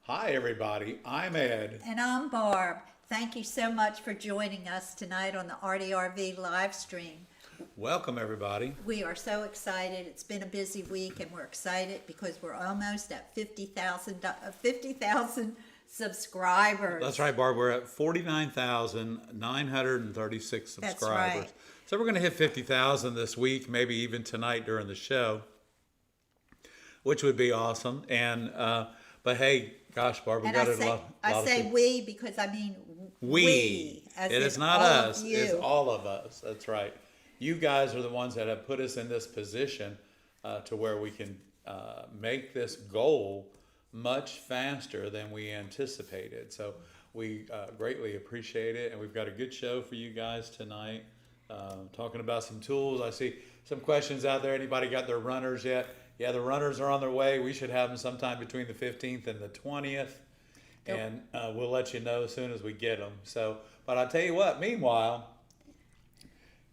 Hi, everybody. I'm Ed. And I'm Barb. Thank you so much for joining us tonight on the RDRV live stream. Welcome, everybody. We are so excited. It's been a busy week, and we're excited because we're almost at 50,000 subscribers. That's right, Barb. We're at 49,936 subscribers. That's right. So we're going to hit 50,000 this week, maybe even tonight during the show, which would be awesome. And but hey, gosh, Barb, we And got I a say, lot. I say we because I mean We. as It in is not all of us. you. It's all of us. That's right. You guys are the ones that have put us in this position to where we can make this goal much faster than we anticipated. So we greatly appreciate it, and we've got a good show for you guys tonight. Talking about some tools. I see some questions out there. Anybody got their runners yet? Yeah, the runners are on their way. We should have them sometime between the 15th and the 20th. Yep. And we'll let you know as soon as we get them. So, but I'll tell you what, meanwhile,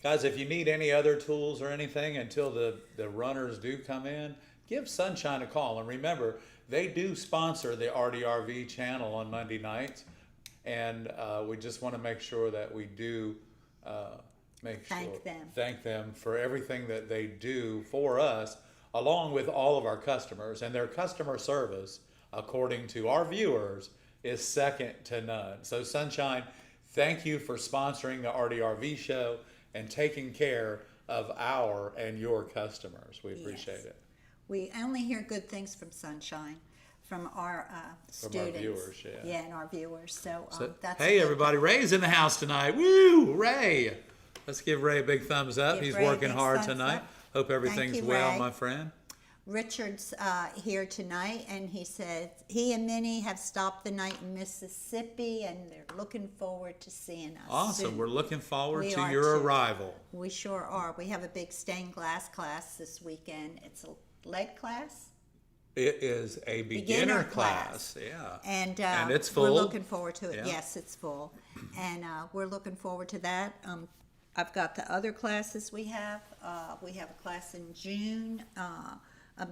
guys, if you need any other tools or anything until the runners do come in, give Sunshine a call. And remember, they do sponsor the RDRV channel on Monday nights. And we just want to make sure that we do thank them for everything that they do for us, along with all of our customers. And their customer service, according to our viewers, is second to none. So Sunshine, thank you for sponsoring the RDRV show and taking care of our and your customers. We appreciate it. We only hear good things from Sunshine, from our students. Our viewers, yeah. Yeah, and our viewers. So that's hey, everybody, Ray's in the house tonight. Woo, Ray. Let's give Ray a big thumbs up. Give He's Ray a working big hard thumbs tonight. up. Hope everything's Thank you, well, Ray. my friend. Richard's here tonight, and he said he and Minnie have stopped the night in Mississippi, and they're looking forward to seeing us. Awesome. soon. We're looking forward We to are your too. arrival. We sure are. We have a big stained glass class this weekend. It's a lead class. It is a beginner class. Yeah. And it's full. We're looking forward to it. Yeah. Yes, it's full. And we're looking forward to that. I've got the other classes we have. We have a class in June, a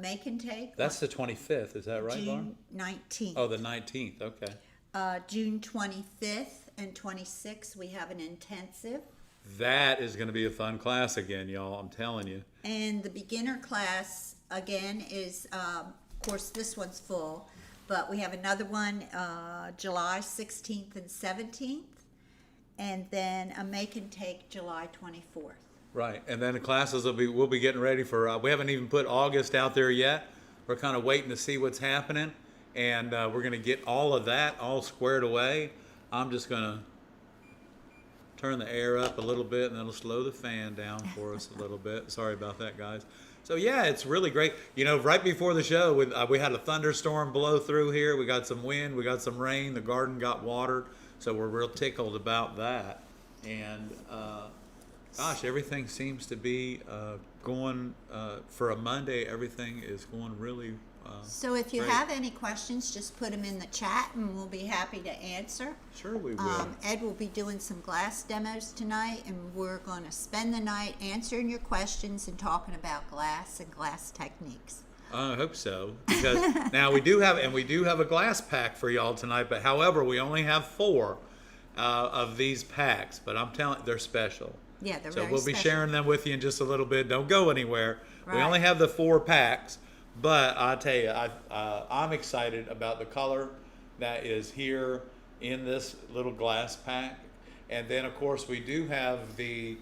make and take. That's the 25th. Is that right, June Barb? 19th. Oh, the 19th. Okay. June 25th and 26th, we have an intensive. That is going to be a fun class again, y'all. I'm telling you. And the beginner class, again, is, of course, this one's full, but we have another one July 16th and 17th, and then a make and take July 24th. Right. And then the classes we'll be getting ready for, we haven't even put August out there yet. We're kind of waiting to see what's happening. And we're going to get all of that all squared away. I'm just going to turn the air up a little bit, and then it'll slow the fan down for us a little bit. Sorry about that, guys. So yeah, it's really great. You know, right before the show, we had a thunderstorm blow through here. We got some wind, we got some rain. The garden got watered, so we're real tickled about that. And gosh, everything seems to be going for a Monday. Everything is going really. So if you great. have any questions, just put them in the chat, and we'll be happy to answer. Sure, we will. Ed will be doing some glass demos tonight, and we're going to spend the night answering your questions and talking about glass and glass techniques. I hope so, because now we do have a glass pack for y'all tonight. But however, we only have 4 of these packs. But I'm telling, they're special. Yeah, they're so very we'll be special. sharing them with you in just a little bit. Don't go anywhere. We Right. only have the 4 packs, but I tell you, I'm excited about the color that is here in this little glass pack. And then, of course, we do have the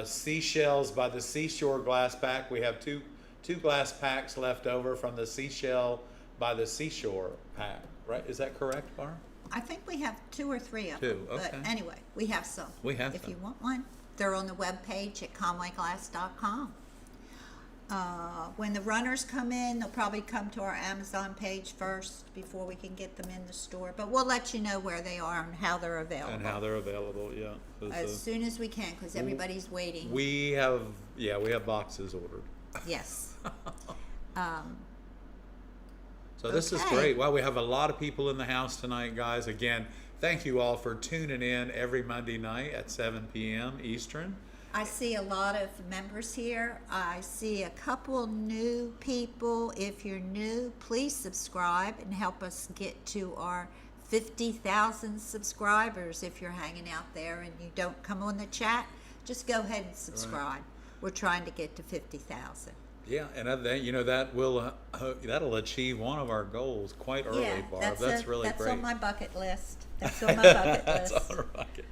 Seashells by the Seashore glass pack. We have two glass packs left over from the Seashell by the Seashore pack. Right? Is that correct, Barb? I think we have 2 or 3 of 2, them. okay. But anyway, we have some. We have If some. you want one, they're on the webpage at conwayglass.com. When the runners come in, they'll probably come to our Amazon page first before we can get them in the store. But we'll let you know where they are and how they're available. And how they're available, yeah. 'Cause, as soon as we can, because everybody's waiting. we have boxes ordered. Yes. So this is Okay. great. Well, we have a lot of people in the house tonight, guys. Again, thank you all for tuning in every Monday night at 7 p.m. Eastern. I see a lot of members here. I see a couple new people. If you're new, please subscribe and help us get to our 50,000 subscribers. If you're hanging out there and you don't come on the chat, just go ahead and subscribe. We're trying to get to 50,000. Yeah, and that will that'll achieve one of our goals quite early, Barb. That's really great. That's on my bucket list. That's on my bucket That's list. on our bucket.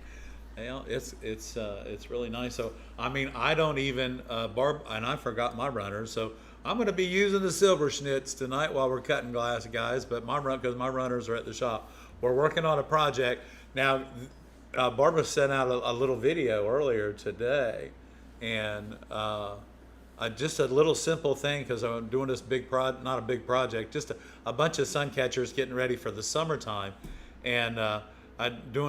Well, it's really nice. So I mean, I don't even Barb, and I forgot my runners. So I'm going to be using the silver schnitz tonight while we're cutting glass, guys. But because my runners are at the shop, we're working on a project now. Barbara sent out a little video earlier today, and just a little simple thing, because I'm doing this not a big project, just a bunch of sun catchers getting ready for the summertime, and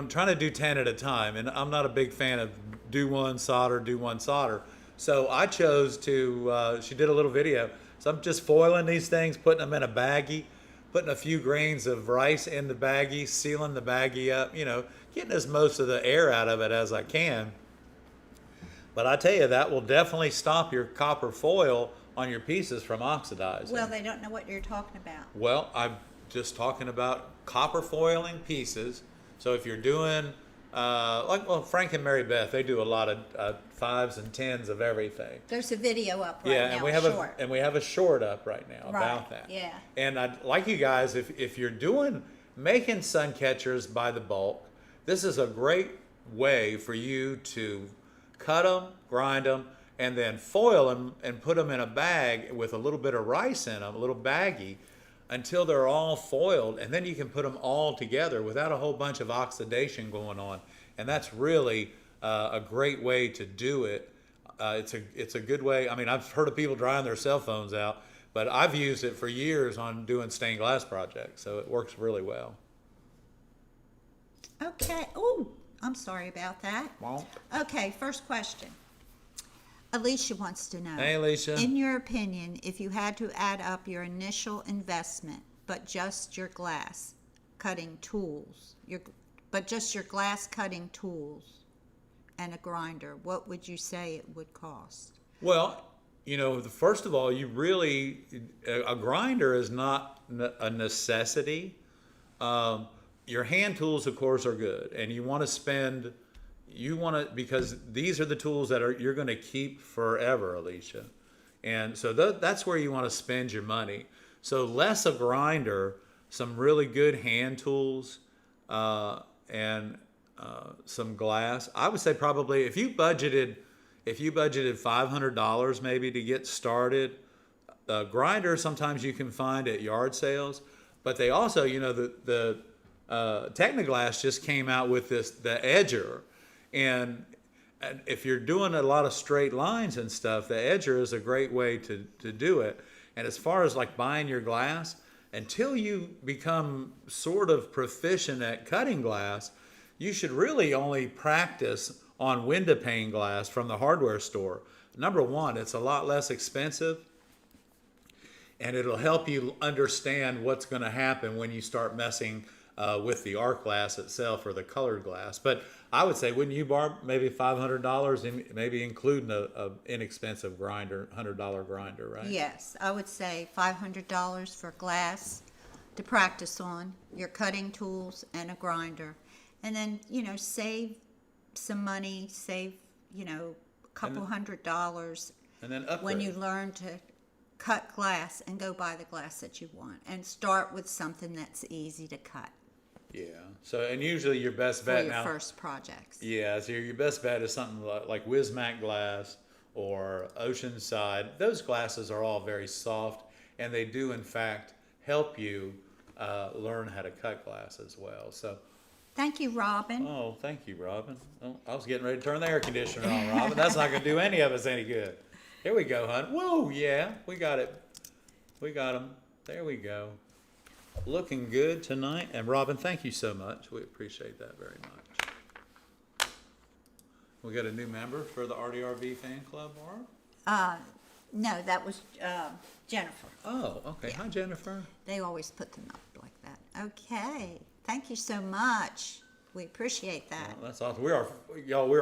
trying to do 10 at a time, and I'm not a big fan of do one solder. So I chose to. She did a little video, so I'm just foiling these things, putting them in a baggie, putting a few grains of rice in the baggie, sealing the baggie up, getting as most of the air out of it as I can. But I tell you, that will definitely stop your copper foil on your pieces from oxidizing. Well, they don't know what you're talking about. Well, I'm just talking about copper foiling pieces. So if you're doing, Frank and Mary Beth, they do a lot of 5s and 10s of everything. There's a video up right now, and we have a short up right now about that. Yeah. And I'd like you guys, if you're making sun catchers by the bulk, this is a great way for you to cut them, grind them, and then foil them and put them in a bag with a little bit of rice in them, a little baggie, until they're all foiled, and then you can put them all together without a whole bunch of oxidation going on. And that's really a great way to do it. It's a good way. I mean, I've heard of people drying their cell phones out, but I've used it for years on doing stained glass projects, so it works really well. Okay. Oh, I'm sorry about that. Well, Okay, first question. Alicia wants to know. hey, Alicia. In your opinion, if you had to add up your initial investment, but just your glass cutting tools, just your glass cutting tools and a grinder, what would you say it would cost? Well, first of all, a grinder is not a necessity. Your hand tools, of course, are good, and because these are the tools that you're going to keep forever, Alicia. And so that's where you want to spend your money. So less a grinder, some really good hand tools, and some glass. I would say probably if you budgeted $500 maybe to get started, a grinder sometimes you can find at yard sales, but they also, the Technoglass just came out with the edger, and if you're doing a lot of straight lines and stuff, the edger is a great way to do it. And as far as like buying your glass, until you become sort of proficient at cutting glass, you should really only practice on window pane glass from the hardware store. Number one, it's a lot less expensive, and it'll help you understand what's going to happen when you start messing with the art glass itself or the colored glass. But I would say, wouldn't you, Barb, maybe $500, maybe including a inexpensive grinder, $100 grinder, right? Yes, I would say $500 for glass to practice on, your cutting tools, and a grinder. And then, save some money, save, a couple $100. And then upgrade. When you learn to cut glass and go buy the glass that you want. And start with something that's easy to cut. Yeah. So, and usually your best bet for your now. First projects. Yeah. So your best bet is something like Wismac glass or Oceanside. Those glasses are all very soft, and they do in fact help you learn how to cut glass as well. So. Thank you, Robin. Oh, thank you, Robin. Oh, I was getting ready to turn the air conditioner on, Robin. That's not going to do any of us any good. Here we go, hon. Whoa, yeah, we got it. We got them. There we go. Looking good tonight. And Robin, thank you so much. We appreciate that very much. We got a new member for the RDRV fan club, Barb? No, that was Jennifer. Oh, okay. Yeah. Hi, Jennifer. They always put them up like that. Okay. Thank you so much. We appreciate that. Well, that's awesome. We are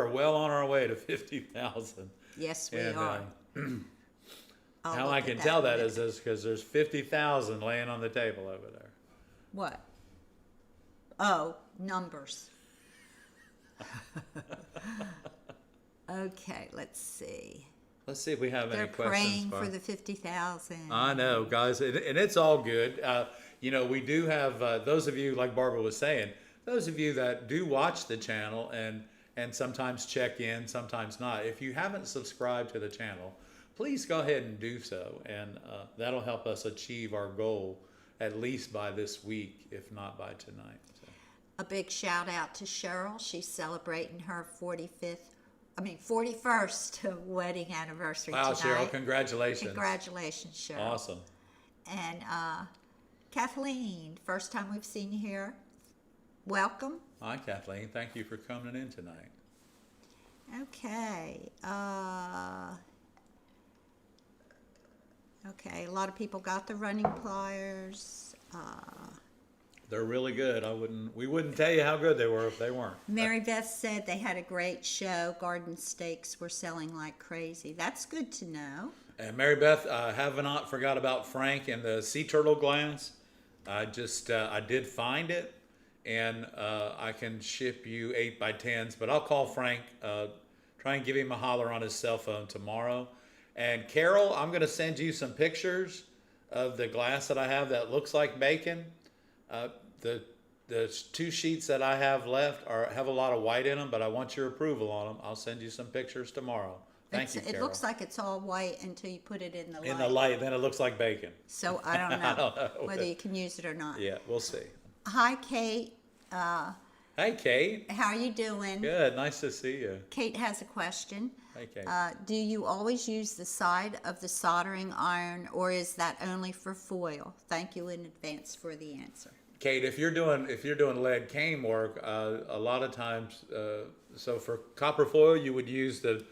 well on our way to 50,000. Yes, we And, are. I'll how look I at can that tell in a that minute. is because there's 50,000 laying on the table over there. What? Oh, numbers. Okay, let's see. Let's see if we have They're any questions. praying for Barb. the 50,000. I know, guys, and it's all good. We do have those of you, like Barbara was saying, those of you that do watch the channel and sometimes check in, sometimes not. If you haven't subscribed to the channel, please go ahead and do so, and that'll help us achieve our goal at least by this week, if not by tonight. So. A big shout out to Cheryl. She's celebrating her 41st wedding anniversary Wow, tonight. Cheryl, congratulations. Congratulations, Cheryl. Awesome. And Kathleen, first time we've seen you here. Welcome. Hi, Kathleen. Thank you for coming in tonight. Okay. Okay, a lot of people got the running pliers. They're really good. We wouldn't tell you how good they were if they weren't. Mary Beth said they had a great show. Garden stakes were selling like crazy. That's good to know. And Mary Beth, I have not forgot about Frank and the sea turtle glass. I did find it, and I can ship you 8x10s, but I'll call Frank, try and give him a holler on his cell phone tomorrow. And Carol, I'm going to send you some pictures of the glass that I have that looks like bacon. The 2 sheets that I have left have a lot of white in them, but I want your approval on them. I'll send you some pictures tomorrow. Thank you, Carol. It looks like it's all white until you put it in the light. In the light, then it looks like bacon. So I don't know, I don't know. whether you can use it or not. Yeah, we'll see. Hi, Kate. Hey, Kate. How are you doing? Good. Nice to see you. Kate has a question. Hey, Kate. Do you always use the side of the soldering iron, or is that only for foil? Thank you in advance for the answer. Kate, if you're doing lead cane work, a lot of times, so for copper foil, you would use the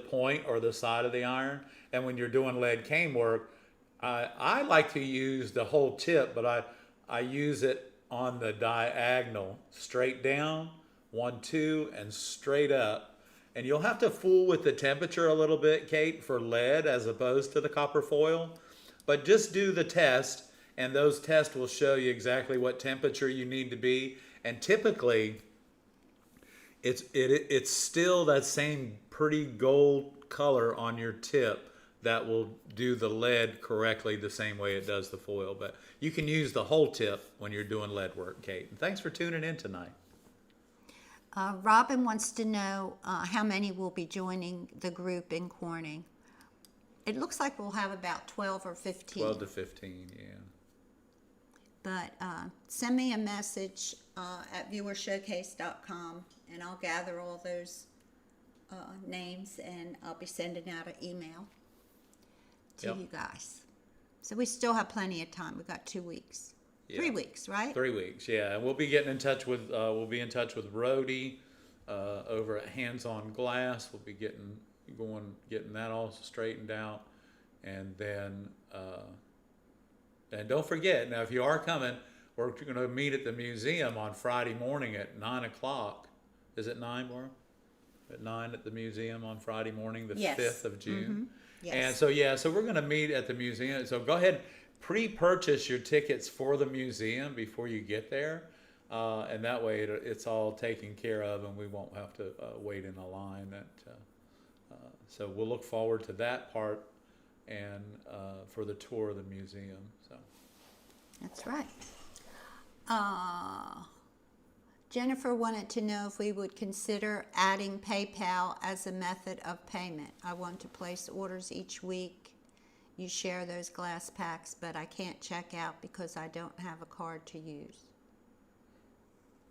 point or the side of the iron, and when you're doing lead cane work, I like to use the whole tip, but I use it on the diagonal, straight down, 1, 2, and straight up. And you'll have to fool with the temperature a little bit, Kate, for lead as opposed to the copper foil, but just do the test. And those tests will show you exactly what temperature you need to be. And typically, it's still that same pretty gold color on your tip that will do the lead correctly the same way it does the foil. But you can use the whole tip when you're doing lead work, Kate. And thanks for tuning in tonight. Robin wants to know how many will be joining the group in Corning. It looks like we'll have about 12 or 15. 12 to 15, yeah. But send me a message at viewershowcase.com, and I'll gather all those names, and I'll be sending out an email to Yep. you guys. So we still have plenty of time. We've got 2 weeks. Yeah. 3 weeks, right? 3 weeks, yeah. And we'll be getting in touch with Rhodey over at Hands on Glass. We'll be getting that all straightened out, and then and don't forget, now if you are coming, we're going to meet at the museum on Friday morning at 9 o'clock. Is it 9, Laura? At 9 at the museum on Friday morning, the Yes. 5th of June. Yes. And so we're going to meet at the museum. So go ahead, pre-purchase your tickets for the museum before you get there. And that way it's all taken care of, and we won't have to wait in a line. So we'll look forward to that part and for the tour of the museum. So That's right. Jennifer wanted to know if we would consider adding PayPal as a method of payment. I want to place orders each week. You share those glass packs, but I can't check out because I don't have a card to use.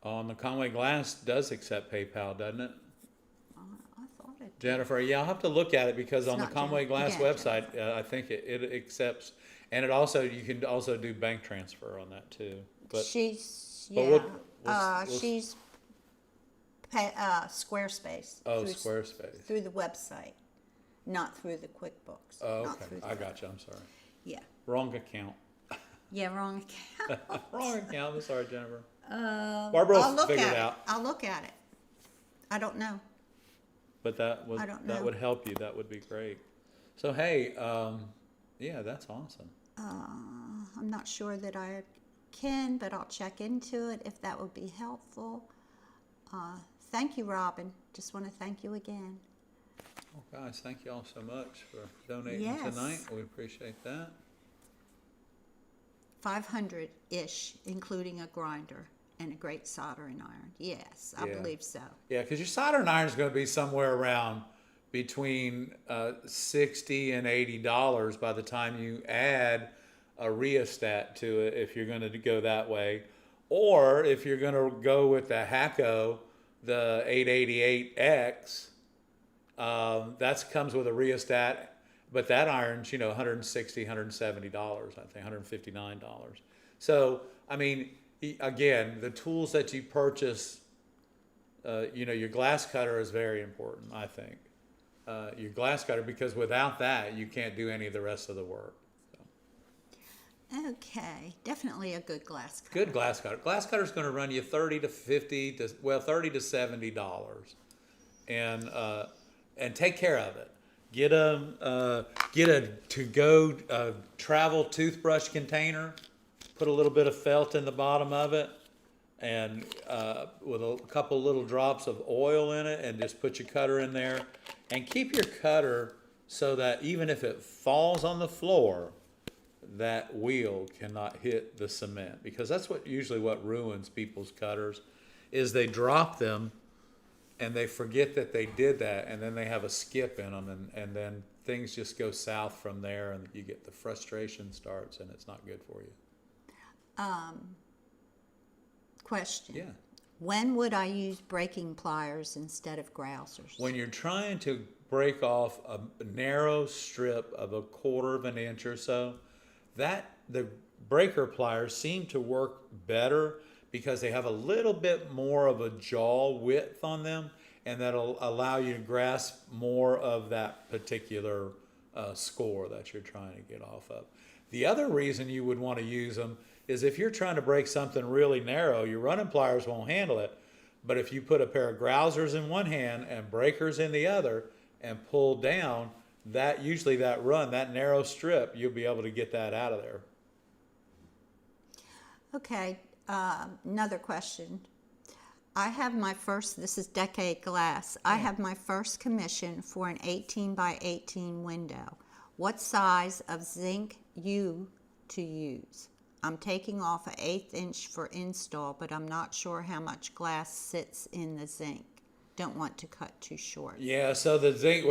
the Conway Glass does accept PayPal, doesn't it? I thought it did. Jennifer, yeah, I'll have to look at it because It's on the not Conway Glass Yeah, website, I think it accepts, and you can also do bank transfer on that too. But She's, but yeah. we'll- She's Squarespace. oh, through- Squarespace. Through the website, not through the QuickBooks. Oh, not okay, through the I got you. I'm sorry, Yeah. wrong account. Yeah, wrong account. Wrong account. I'm sorry, Jennifer. Barbara will figure it out. I'll look at it. I don't know. But that I don't that know. would help you. That would be great. So hey, yeah, that's awesome. I'm not sure that I can, but I'll check into it if that would be helpful. Thank you, Robin. Just want to thank you again. Oh, guys, thank you all so much for donating Yes. tonight. We appreciate that. 500-ish, including a grinder and a great soldering iron. Yes, I Yeah. believe so. Yeah, because your soldering iron is going to be somewhere around between $60 and $80 by the time you add a rheostat to it, if you're going to go that way, or if you're going to go with the Hacko, the 888X. That comes with a rheostat, but that iron's, $160, $170, I think, $159. So, I mean, again, the tools that you purchase, your glass cutter is very important, I think. Your glass cutter, because without that, you can't do any of the rest of the work. So. Okay, definitely a good glass cutter. Good glass cutter. Glass cutter is going to run you $30 to $30 to $70, and take care of it. Get a to-go travel toothbrush container. Put a little bit of felt in the bottom of it, and with a couple little drops of oil in it, and just put your cutter in there, and keep your cutter so that even if it falls on the floor, that wheel cannot hit the cement, because that's usually what ruins people's cutters, is they drop them and they forget that they did that, and then they have a skip in them, and then things just go south from there, and you get the frustration starts, and it's not good for you. Question. Yeah. When would I use breaking pliers instead of grousers? When you're trying to break off a narrow strip of 1/4 of an inch or so, the breaker pliers seem to work better because they have a little bit more of a jaw width on them, and that'll allow you to grasp more of that particular score that you're trying to get off of. The other reason you would want to use them is if you're trying to break something really narrow, your running pliers won't handle it. But if you put a pair of grousers in one hand and breakers in the other and pull down, that narrow strip, you'll be able to get that out of there. Okay, another question. This is Decade Glass. I have my first commission for an 18 by 18 window. What size of zinc U to use? I'm taking off an 1/8 inch for install, but I'm not sure how much glass sits in the zinc. Don't want to cut too short. Yeah, so the zinc,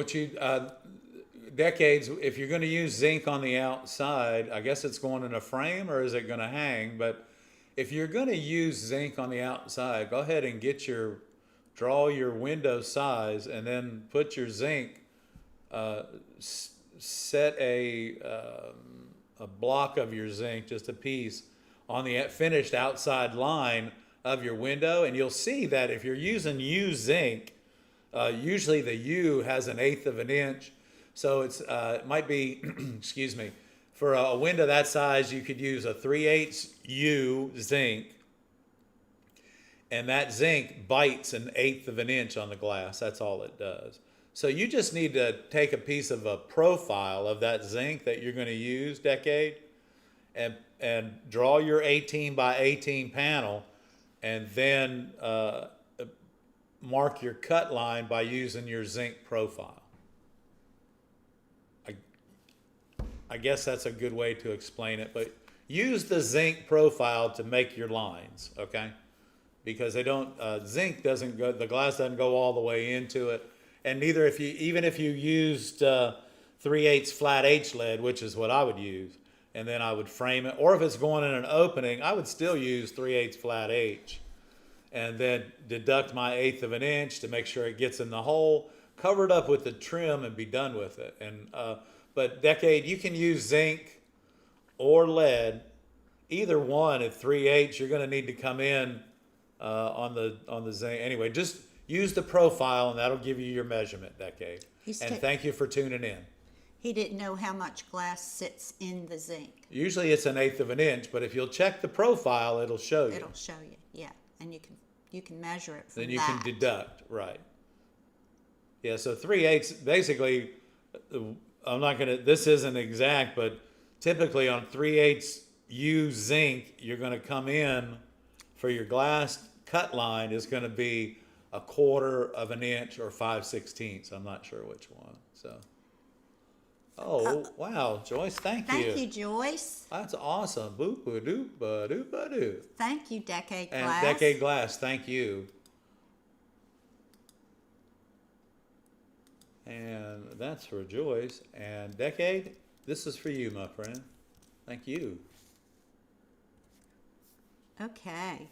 Decades, if you're going to use zinc on the outside, I guess it's going in a frame, or is it going to hang? But if you're going to use zinc on the outside, go ahead and draw your window size, and then put your zinc, set a block of your zinc, just a piece, on the finished outside line of your window, and you'll see that if you're using U zinc, usually the U has an 1/8 of an inch, so it might be, excuse me, for a window that size, you could use a 3/8 U zinc, and that zinc bites an 1/8 of an inch on the glass. That's all it does. So you just need to take a piece of a profile of that zinc that you're going to use, Decade, and draw your 18 by 18 panel, and then mark your cut line by using your zinc profile. I guess that's a good way to explain it, but use the zinc profile to make your lines, okay? Because zinc doesn't go, the glass doesn't go all the way into it, and neither even if you used 3/8 flat H lead, which is what I would use, and then I would frame it, or if it's going in an opening, I would still use 3/8 flat H, and then deduct my 1/8 of an inch to make sure it gets in the hole, cover it up with the trim, and be done with it. But Decade, you can use zinc or lead, either one at 3/8. You're going to need to come in on the zinc. Anyway, just use the profile, and that'll give you your measurement, Decade. And thank you for tuning in. He didn't know how much glass sits in the zinc. Usually it's 1/8 of an inch, but if you'll check the profile, it'll show you. It'll show you, yeah, and you can measure it from Then you that. can deduct, right. Yeah, so 3/8, basically, I'm not gonna, this isn't exact, but typically on 3/8 U zinc, you're gonna come in for your glass cut line is gonna be 1/4 of an inch or 5/16. I'm not sure which one, so. Oh, wow, Joyce, thank you. Thank you, Joyce. That's awesome. Boop-a-doop-a-doop-a-doo. Thank you, Decade And Glass. Decade Glass, thank you. And that's for Joyce. And Decade, this is for you, my friend. Thank you. Okay.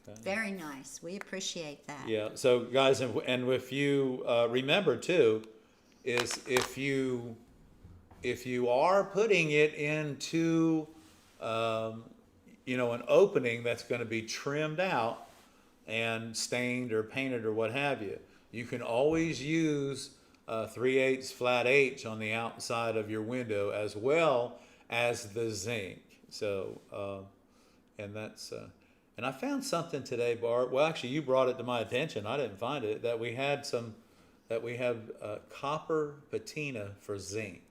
Okay. Very nice. We appreciate that. Yeah, so guys, and if you remember too, is if you are putting it into an opening that's going to be trimmed out and stained or painted or what have you, you can always use 3/8 flat H on the outside of your window as well as the zinc. So and that's and I found something today, Barb. Well, actually, you brought it to my attention. I didn't find it. That we have copper patina for zinc.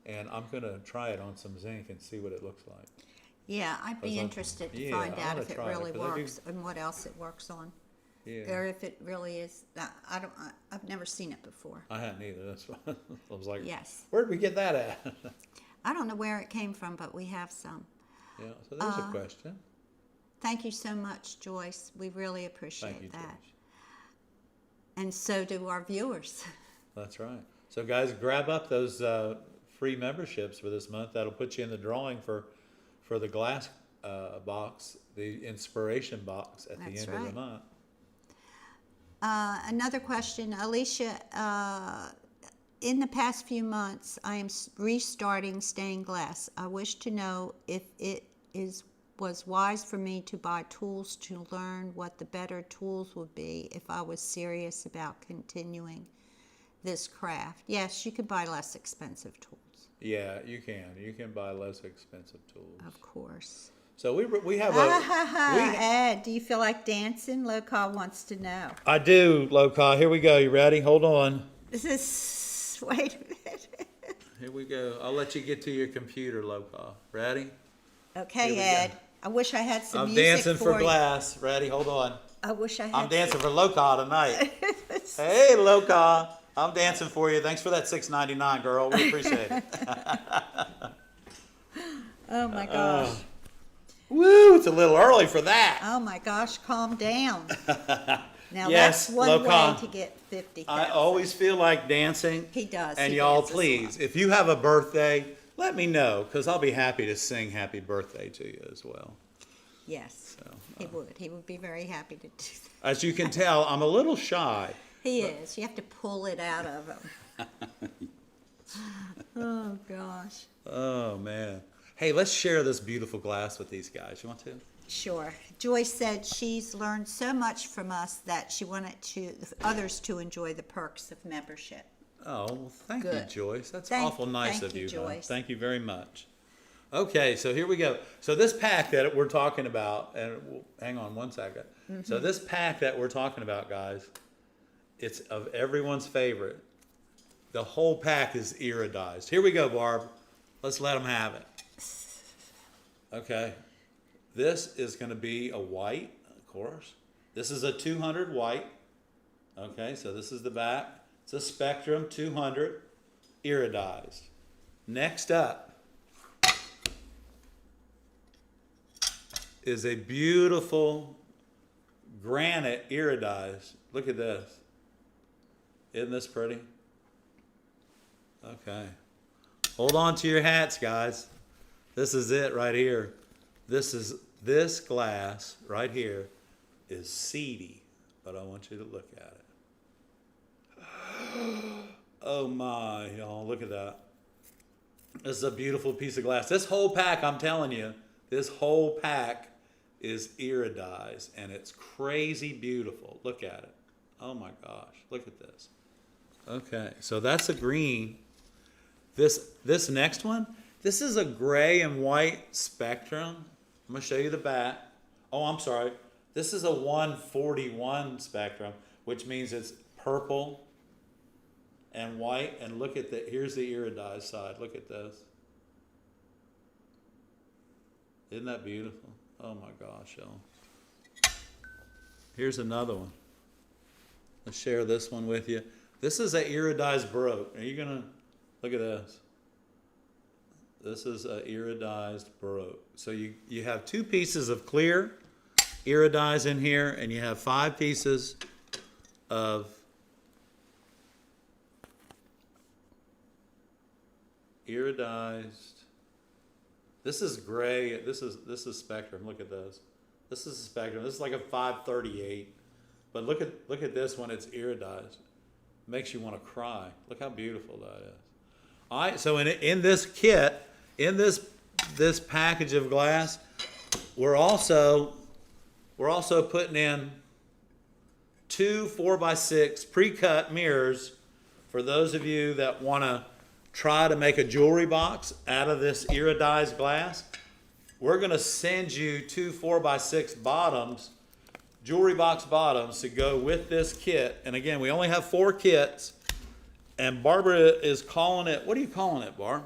And I'm going to try it on some zinc and see what it looks like. Yeah, I'd be interested to find out if it really works and what else it works on. Yeah. Or if it really is. I've never seen it before. I hadn't either. That's why I was like, Yes. Where'd we get that at? I don't know where it came from, but we have some. Yeah, so there's a question. Thank you so much, Joyce. We really appreciate Thank you, that. George. And so do our viewers. That's right. So guys, grab up those free memberships for this month. That'll put you in the drawing for the glass box, the inspiration box at the That's end of the right. month. Another question, Alicia. In the past few months, I am restarting stained glass. I wish to know if it was wise for me to buy tools to learn what the better tools would be if I was serious about continuing this craft. Yes, you could buy less expensive tools. Yeah, you can. You can buy less expensive tools. Of course. So we have a Ed, do you feel like dancing? Local wants to know. I do, Loka. Here we go. You ready? Hold on. This is wait a minute. Here we go. I'll let you get to your computer, Loka. Ready? Okay, Here we Ed. go. I wish I had some I'm music dancing for you. glass. Ready? Hold on. I wish I had. I'm dancing for Loka tonight. Hey, Loka. I'm dancing for you. Thanks for that $6.99, girl. We appreciate it. Oh my gosh. Woo! It's a little early for that. Oh my gosh, calm down. Now Yes, that's one Lokan. way to get 50,000. I always feel like dancing. He does. And He y'all, dances a please, lot. if you have a birthday, let me know, because I'll be happy to sing happy birthday to you as well. Yes, So, he would. He would be very happy to do that. as you can tell, I'm a little shy. He is. You have to pull it out of him. Oh gosh. Oh, man. Hey, let's share this beautiful glass with these guys. You want to? Sure. Joyce said she's learned so much from us that she wanted others to enjoy the perks of membership. Oh, well, thank you, Good. Joyce. That's Thank- awful nice thank of you, you, hon. Joyce. Thank you very much. Okay, so here we go. So this pack that we're talking about, and hang on one second. So this pack that we're talking about, guys, it's of everyone's favorite. The whole pack is iridized. Here we go, Barb. Let's let them have it. Okay. This is going to be a white, of course. This is a 200 white. Okay, so this is the back. It's a Spectrum 200 iridized. Next up is a beautiful granite iridized. Look at this. Isn't this pretty? Okay. Hold on to your hats, guys. This is it right here. This glass right here is seedy, but I want you to look at it. Oh my, y'all, look at that. This is a beautiful piece of glass. This whole pack, I'm telling you, this whole pack is iridized, and it's crazy beautiful. Look at it. Oh my gosh, look at this. Okay, so that's a green. This next one, this is a gray and white spectrum. I'm gonna show you the back. Oh, I'm sorry. This is a 141 spectrum, which means it's purple and white. And look at here's the iridized side. Look at this. Isn't that beautiful? Oh my gosh, y'all. Here's another one. Let's share this one with you. This is an iridized baroque. Are you gonna look at this? This is an iridized baroque. So you have 2 pieces of clear iridized in here, and you have 5 pieces of iridized. This is gray. This is spectrum. Look at this. This is a spectrum. This is like a 538. But look at this one. It's iridized. Makes you want to cry. Look how beautiful that is. All right. So in this kit, in this package of glass, we're also putting in 2 4x6 pre-cut mirrors for those of you that want to try to make a jewelry box out of this iridized glass. We're going to send you 2 4x6 bottoms, jewelry box bottoms, to go with this kit. And again, we only have 4 kits. And Barbara is calling it, what are you calling it, Barb?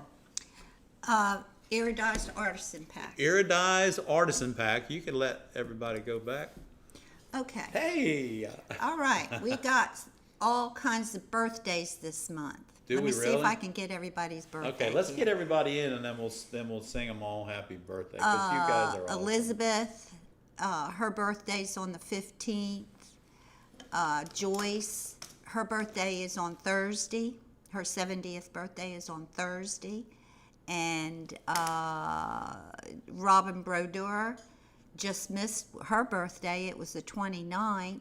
Iridized artisan pack. Iridized artisan pack. You can let everybody go back. Okay. Hey! All right. We got all kinds of birthdays this month. Do Let we me see really? if I can get everybody's birthday. Okay, let's here. get everybody in, and then we'll sing them all happy birthday, because you guys are awesome. Elizabeth, her birthday's on the 15th. Joyce, her birthday is on Thursday. Her 70th birthday is on Thursday. And Robin Brodeur just missed her birthday. It was the 29th.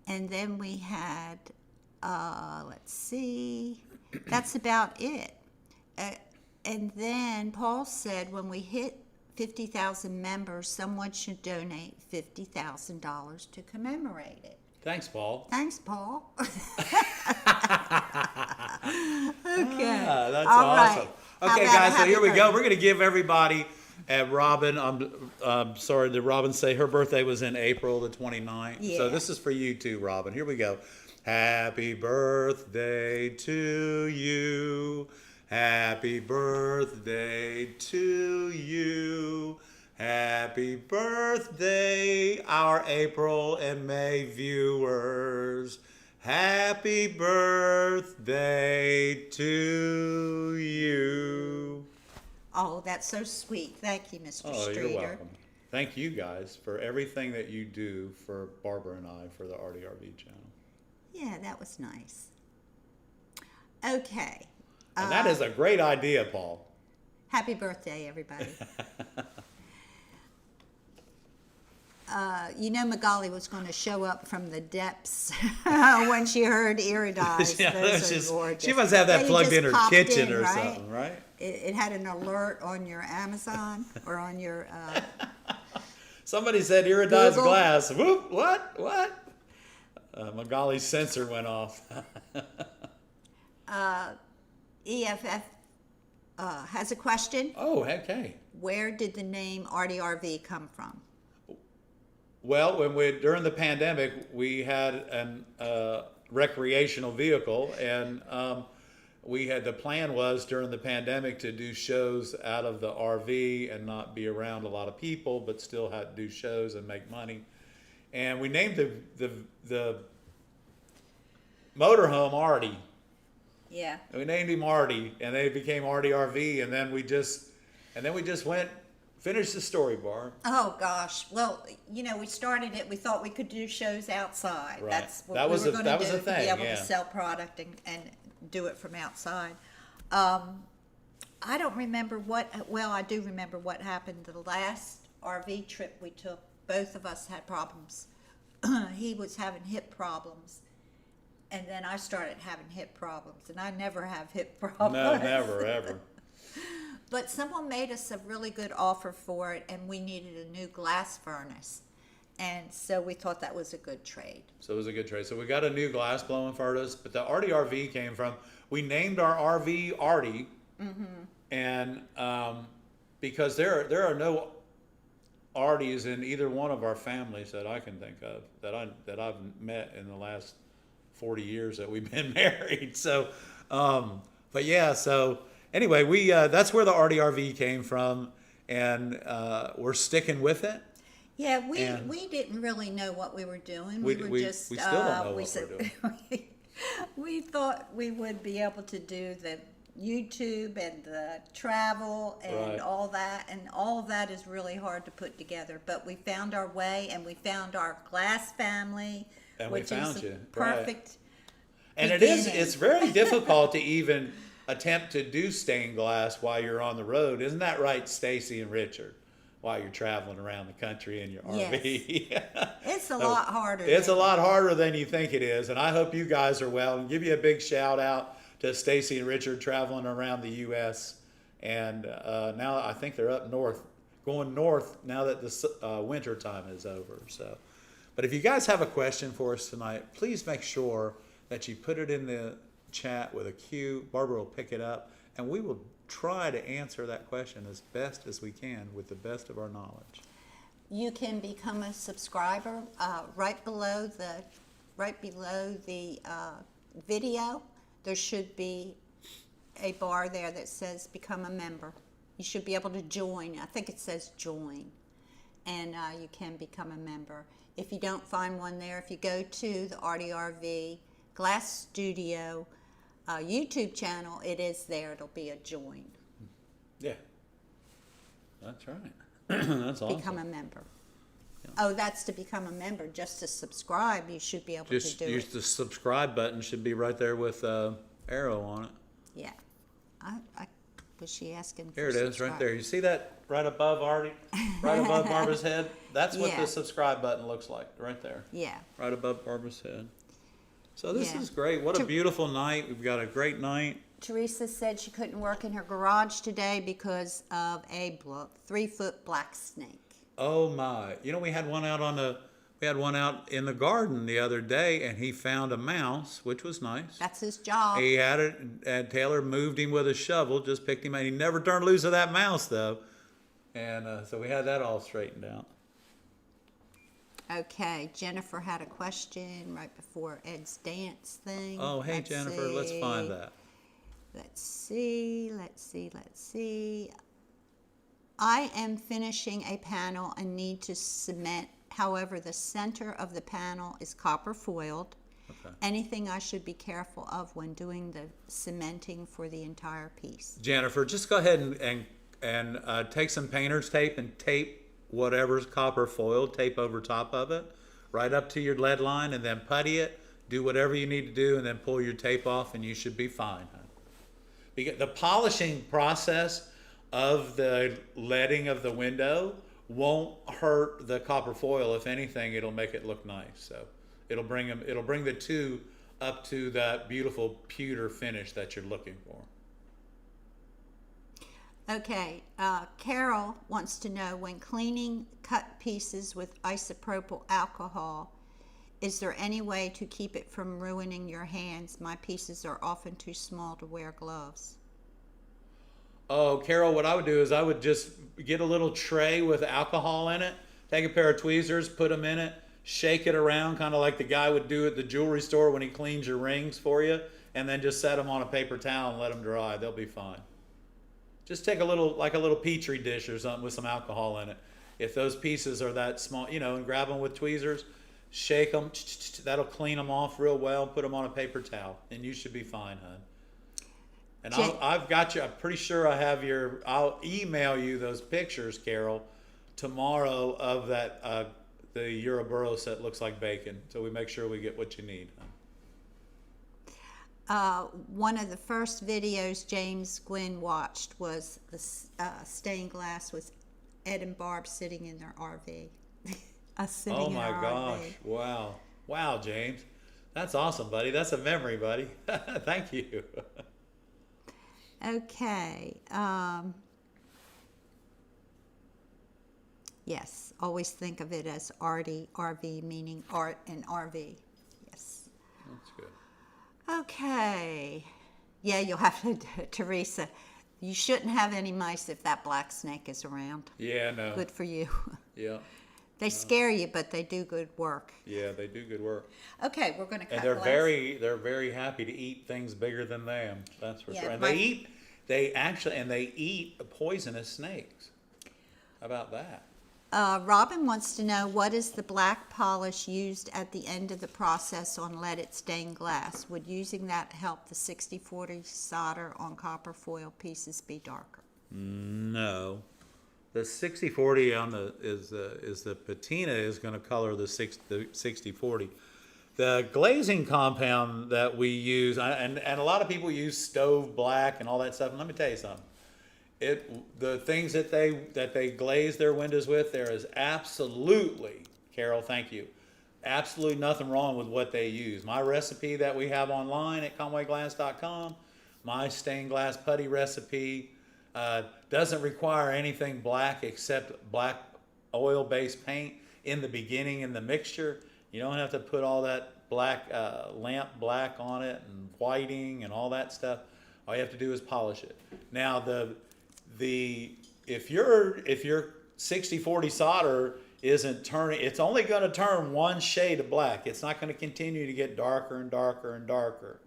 And then we had, let's see, that's about it. And then Paul said when we hit 50,000 members, someone should donate $50,000 to commemorate it. Thanks, Paul. Thanks, Paul. Okay. That's All awesome. right. Okay, How about guys, a so here we happy go. birthday? We're going to give everybody, Robin, I'm sorry, did Robin say her birthday was in April the 29th? Yeah. So this is for you too, Robin. Here we go. Happy birthday to you. Happy birthday to you. Happy birthday, our April and May viewers. Happy birthday to you. Oh, that's so sweet. Thank you, Mr. Oh, Streeter. you're welcome. Thank you guys for everything that you do for Barbara and I for the RDRV channel. Yeah, that was nice. Okay. And that is a great idea, Paul. Happy birthday, everybody. You know Magali was going to show up from the depths when she heard iridized. Yeah, Those are just, gorgeous. she must have that They plugged just in her popped kitchen in, or right? something, right? It had an alert on your Amazon or on your... Somebody said iridized Google. glass. Whoop, what? Magali's sensor went off. EFF has a question. Oh, okay. Where did the name RDRV come from? Well, during the pandemic, we had an recreational vehicle, and the plan was during the pandemic to do shows out of the RV and not be around a lot of people, but still had to do shows and make money. And we named the motorhome Artie. Yeah. And we named him Artie, and then it became RDRV, and then we just went. Finish the story, Barb. Oh gosh. Well, you know, we started it. We thought we could do shows outside. Right. That's what That we was were a- going that to was do a thing, to be able yeah. to sell product and do it from outside. I don't remember I do remember what happened the last RV trip we took. Both of us had problems. He was having hip problems, and then I started having hip problems, and I never have hip problems. No, never, ever. But someone made us a really good offer for it, and we needed a new glass furnace. And so we thought that was a good trade. So it was a good trade. So we got a new glass blowing furnace, but the RDRV came from, we named our RV Arty, and because there are no Arties in either one of our families that I can think of that I've met in the last 40 years that we've been married. So, but yeah. So anyway, we that's where the RDRV came from, and we're sticking with it. Yeah, we And- didn't really know what we were doing. We- We were we- just we still don't know we what said- we're doing. we thought we would be able to do the YouTube and the travel and Right. all that, and all of that is really hard to put together. But we found our way, and we found our Glass family, And we which found is you, a right. perfect. And beginning. it's very difficult to even attempt to do stained glass while you're on the road. Isn't that right, Stacy and Richard? While you're traveling around the country in your RV. It's a lot harder. It's a than- lot harder than you think it is. And I hope you guys are well, and give you a big shout out to Stacy and Richard traveling around the U.S. And now I think they're up north, going north now that the winter time is over. So, but if you guys have a question for us tonight, please make sure that you put it in the chat with a Q. Barbara will pick it up, and we will try to answer that question as best as we can with the best of our knowledge. You can become a subscriber right below the video. There should be a bar there that says become a member. You should be able to join. I think it says join, and you can become a member. If you don't find one there, if you go to the RDRV Glass Studio YouTube channel, it is there. It'll be a join. Yeah, that's right. That's awesome. Become a member. Oh, that's to become a member. Just to subscribe, you should be able Just to do use it. the subscribe button, should be right there with arrow on it. Yeah. I was she asking Here for it is, right subscribe? there. You see that right above Artie, right above Barbara's head? That's what Yeah. the subscribe button looks like, right there, Yeah. right above Barbara's head. So this Yeah. is great. What a To- beautiful night. We've got a great night. Teresa said she couldn't work in her garage today because of a 3-foot black snake. Oh my! You know, we had one out in the garden the other day, and he found a mouse, which was nice. That's his job. He had it, and Taylor moved him with a shovel, just picked him out. He never turned loose of that mouse, though. And so we had that all straightened out. Okay, Jennifer had a question right before Ed's dance thing. Oh, hey, Let's Jennifer, let's find see. that. Let's see. I am finishing a panel and need to cement. However, the center of the panel is copper foiled. Okay. Anything I should be careful of when doing the cementing for the entire piece? Jennifer, just go ahead and take some painter's tape and tape whatever's copper foiled, tape over top of it, right up to your lead line, and then putty it. Do whatever you need to do, and then pull your tape off, and you should be fine. Huh? Because the polishing process of the leading of the window won't hurt the copper foil. If anything, it'll make it look nice. So it'll bring the two up to that beautiful pewter finish that you're looking for. Okay, Carol wants to know, when cleaning cut pieces with isopropyl alcohol, is there any way to keep it from ruining your hands? My pieces are often too small to wear gloves. Oh, Carol, what I would do is I would just get a little tray with alcohol in it, take a pair of tweezers, put them in it, shake it around, kind of like the guy would do at the jewelry store when he cleans your rings for you, and then just set them on a paper towel and let them dry. They'll be fine. Just take a little petri dish or something with some alcohol in it. If those pieces are that small, and grab them with tweezers, shake them, that'll clean them off real well, put them on a paper towel, and you should be fine, hon. And I've got you, I'm pretty sure I have I'll email you those pictures, Carol, tomorrow of that, the Ouroboros that looks like bacon, so we make sure we get what you need, hon. One of the first videos James Gwynn watched was the stained glass with Ed and Barb sitting in their RV. Us sitting Oh in my our gosh, RV. wow, James. That's awesome, buddy. That's a memory, buddy. Thank you. Okay. Yes, always think of it as RDRV, meaning art and RV. Yes. That's good. Okay. Yeah, you'll have to, Teresa, you shouldn't have any mice if that black snake is around. Yeah, no. Good for you. Yeah. They scare you, but they do good work. Yeah, they do good work. Okay, we're going to cut And they're glass. they're very happy to eat things bigger than them. That's for Yeah, sure. And my- they eat poisonous snakes. How about that? Robin wants to know, what is the black polish used at the end of the process on leaded stained glass? Would using that help the 60/40 solder on copper foil pieces be darker? No. The 60/40 on is the patina is going to color the 60/40. The glazing compound that we use, and a lot of people use stove black and all that stuff. And let me tell you something. The things that they glaze their windows with, there is absolutely, Carol, thank you, absolutely nothing wrong with what they use. My recipe that we have online at conwayglass.com, my stained glass putty recipe, doesn't require anything black except black oil-based paint in the beginning in the mixture. You don't have to put all that black lamp black on it and whiting and all that stuff. All you have to do is polish it. Now if your 60/40 solder isn't turning, it's only going to turn one shade of black. It's not going to continue to get darker and darker and darker.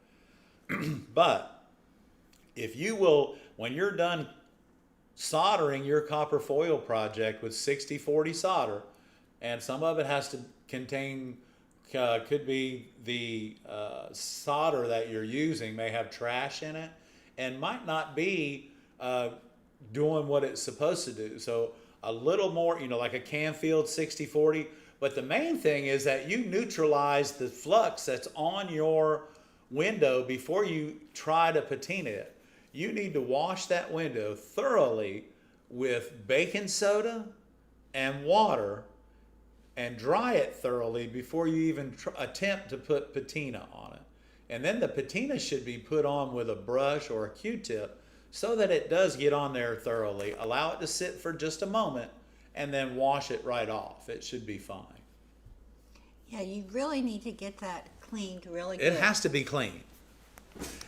But if you will, when you're done soldering your copper foil project with 60/40 solder, and some of it has to contain, could be the solder that you're using may have trash in it and might not be doing what it's supposed to do. So a little more, like a Canfield 60/40. But the main thing is that you neutralize the flux that's on your window before you try to patina it. You need to wash that window thoroughly with baking soda and water and dry it thoroughly before you even attempt to put patina on it. And then the patina should be put on with a brush or a Q-tip so that it does get on there thoroughly. Allow it to sit for just a moment and then wash it right off. It should be fine. Yeah, you really need to get that cleaned really good. It has to be clean.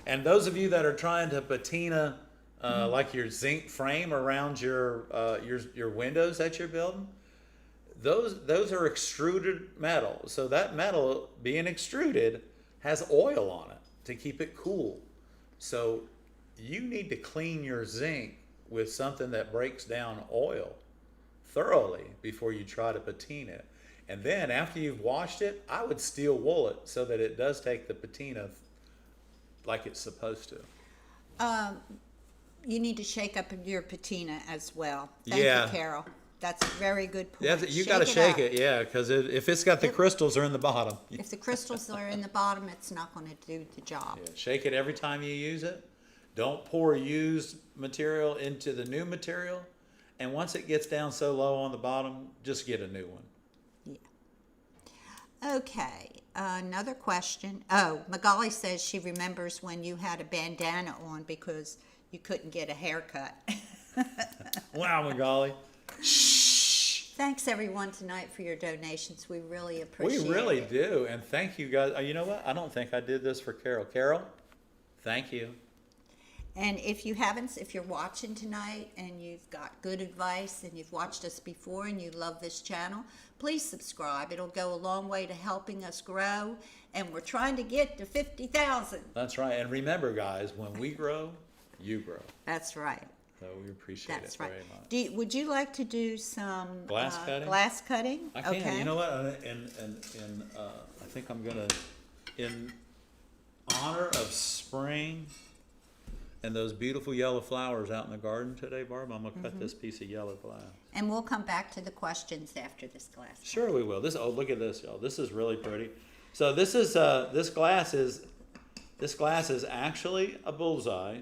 And those of you that are trying to patina like your zinc frame around your windows that you're building, those are extruded metal. So that metal being extruded has oil on it to keep it cool. So you need to clean your zinc with something that breaks down oil thoroughly before you try to patina it. And then after you've washed it, I would steel wool it so that it does take the patina like it's supposed to. You need to shake up your patina as well. Thank Yeah. you, Carol. That's a very good point. Yeah, you got to shake up. it, yeah, because if it's got the crystals are in the bottom. If the crystals are in the bottom, it's not going to do the job. Yeah, shake it every time you use it. Don't pour used material into the new material. And once it gets down so low on the bottom, just get a new one. Yeah. Okay, another question. Oh, Magali says she remembers when you had a bandana on because you couldn't get a haircut. Wow, Magali. Thanks everyone tonight for your donations. We really appreciate it. We really do. And thank you guys. You know what? I don't think I did this for Carol. Carol, thank you. And if you're watching tonight and you've got good advice and you've watched us before and you love this channel, please subscribe. It'll go a long way to helping us grow. And we're trying to get to 50,000. That's right. And remember, guys, when we grow, you grow. That's right. So we appreciate That's it right. very much. Would you like to do some Glass cutting? Glass cutting? I can. Okay. You know what? And I think I'm gonna, in honor of spring and those beautiful yellow flowers out in the garden today, Barb, I'm gonna cut this piece of yellow glass. And we'll come back to the questions after this glass. Sure, we will. Look at this, y'all. This is really pretty. So this glass is actually a bullseye.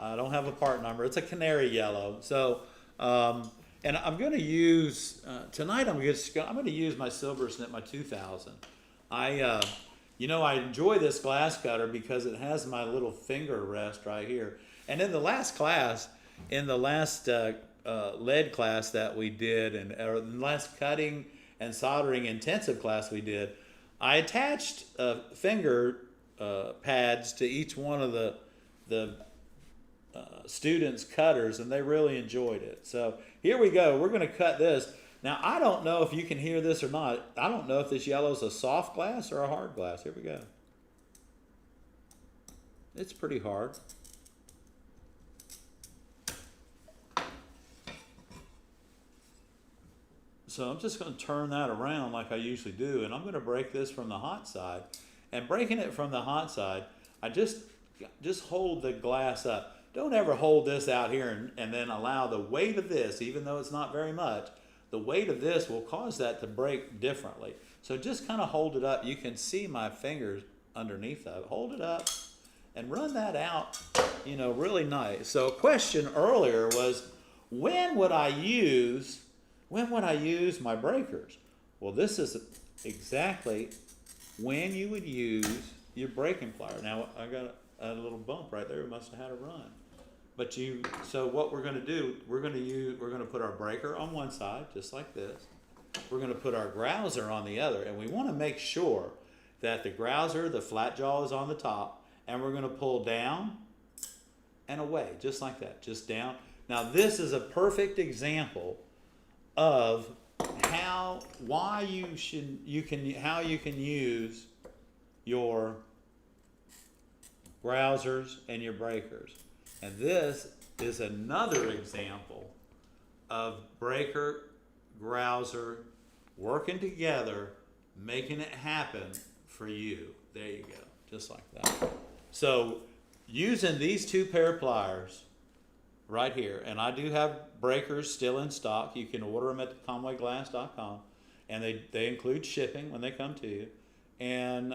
I don't have a part number. It's a canary yellow. So, and I'm going to use tonight. I'm going to use my Silver Snip, my 2000. I enjoy this glass cutter because it has my little finger rest right here. And in the last class, in the last lead class that we did, and or the last cutting and soldering intensive class we did, I attached finger pads to each one of the students' cutters, and they really enjoyed it. So here we go. We're going to cut this. Now, I don't know if you can hear this or not. I don't know if this yellow is a soft glass or a hard glass. Here we go. It's pretty hard. So I'm just going to turn that around like I usually do, and I'm going to break this from the hot side. And breaking it from the hot side, I just hold the glass up. Don't ever hold this out here and then allow the weight of this, even though it's not very much, the weight of this will cause that to break differently. So just kind of hold it up. You can see my fingers underneath of it. Hold it up and run that out, you know, really nice. So a question earlier was, when would I use my breakers? Well, this is exactly when you would use your braking plier. Now, I got a little bump right there. We must have had a run. But so what we're going to do, we're going to put our breaker on one side, just like this. We're going to put our grouser on the other, and we want to make sure that the grouser, the flat jaw, is on the top, and we're going to pull down and away, just like that, just down. Now, this is a perfect example of how you can use your grousers and your breakers. And this is another example of breaker, grouser working together, making it happen for you. There you go, just like that. So using these two pair of pliers right here, and I do have breakers still in stock. You can order them at conwayglass.com, and they include shipping when they come to you. And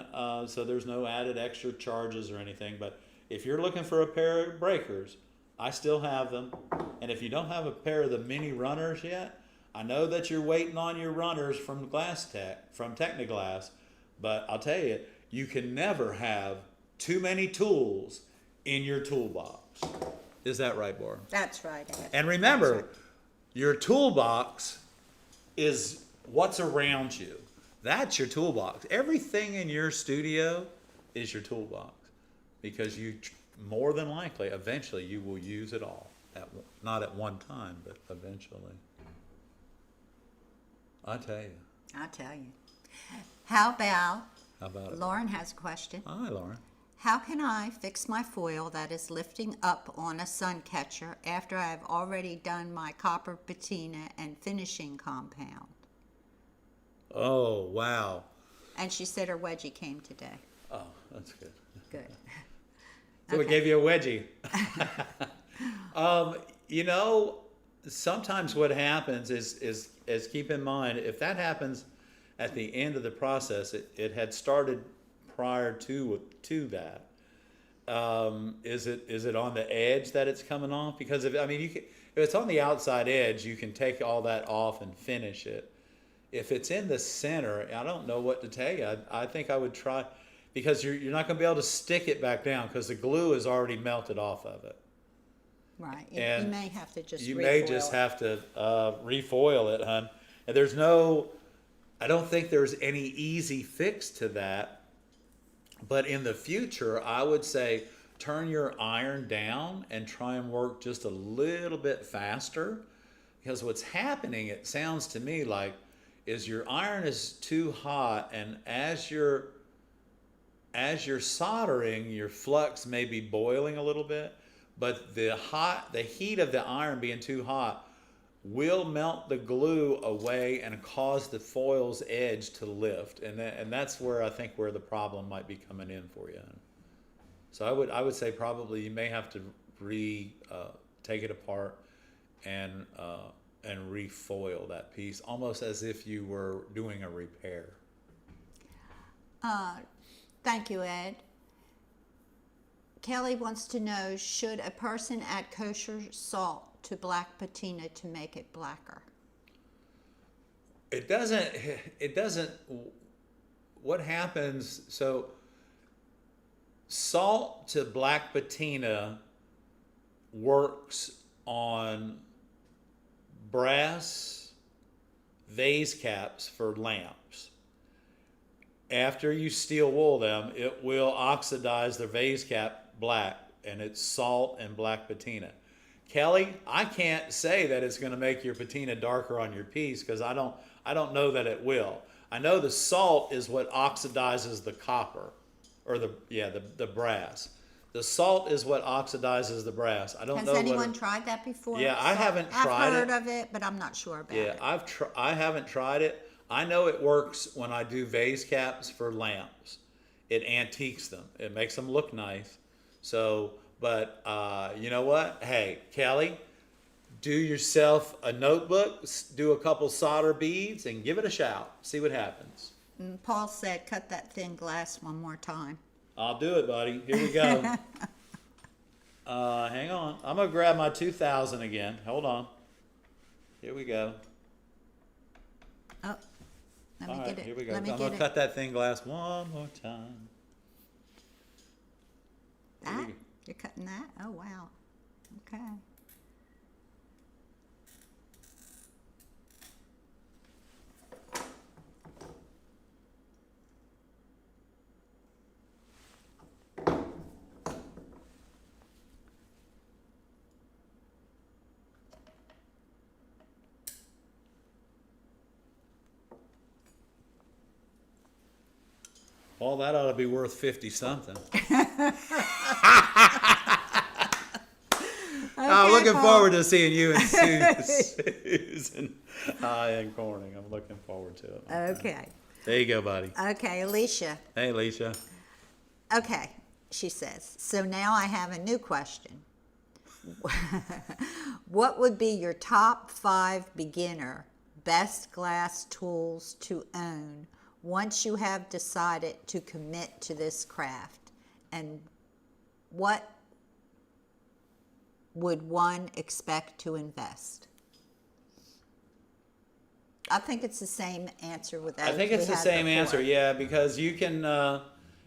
so there's no added extra charges or anything. But if you're looking for a pair of breakers, I still have them. And if you don't have a pair of the mini runners yet, I know that you're waiting on your runners from Technoglass, but I'll tell you, you can never have too many tools in your toolbox. Is that right, Barb? That's right, Ed. And remember, That's right. Your toolbox is what's around you. That's your toolbox. Everything in your studio is your toolbox, because you more than likely, eventually, you will use it all. Not at one time, but eventually. I tell you. I'll tell you. How about it? Lauren has a question. Hi, Lauren. How can I fix my foil that is lifting up on a sun catcher after I have already done my copper patina and finishing compound? Oh, wow. And she said her wedgie came today. Oh, that's good. Good. So we gave you a wedgie. You know, sometimes what happens is keep in mind, if that happens at the end of the process, it had started prior to that. Is it on the edge that it's coming off? Because if it's on the outside edge, you can take all that off and finish it. If it's in the center, I don't know what to tell you. I think I would try, because you're not going to be able to stick it back down because the glue is already melted off of it. Right. And you may have to just you refoil may just have to refoil it, hon. And I don't think there's any easy fix to that. But in the future, I would say turn your iron down and try and work just a little bit faster. Because what's happening, it sounds to me like, is your iron is too hot, and as you're soldering, your flux may be boiling a little bit, but the heat of the iron being too hot will melt the glue away and cause the foil's edge to lift, and that's where I think where the problem might be coming in for you. So I would say probably you may have to take it apart and refoil that piece, almost as if you were doing a repair. Thank you, Ed. Kelly wants to know, should a person add kosher salt to black patina to make it blacker? It doesn't, what happens, so salt to black patina works on brass vase caps for lamps. After you steel wool them, it will oxidize the vase cap black, and it's salt and black patina. Kelly, I can't say that it's going to make your patina darker on your piece because I don't know that it will. I know the salt is what oxidizes the copper, or the brass. The salt is what oxidizes the brass. I don't know. Has anyone tried that before? Yeah, I haven't tried it. I've heard of it, but I'm not sure about it. Yeah, I haven't tried it. I know it works when I do vase caps for lamps. It antiques them. It makes them look nice. So, but you know what? Hey, Kelly, do yourself a notebook, do a couple solder beads, and give it a shout. See what happens. And Paul said, cut that thin glass one more time. I'll do it, buddy. Here we go. Hang on. I'm going to grab my 2000 again. Hold on. Here we go. Oh, let me All get right, it. here we go. Let me I'm get going to it. cut that thin glass one more time. That? You're cutting that? Oh, wow. Okay. Well, that ought to be worth 50 something. I'm looking Paul. forward to seeing you and Susan and Corning. I'm looking forward to it. Okay. There you go, buddy. Okay, Alicia. Hey, Alicia. Okay, she says, so now I have a new question. What would be your top 5 beginner best glass tools to own once you have decided to commit to this craft? And what would one expect to invest? I think it's the same answer with that. I think it's the same answer, yeah, because you can,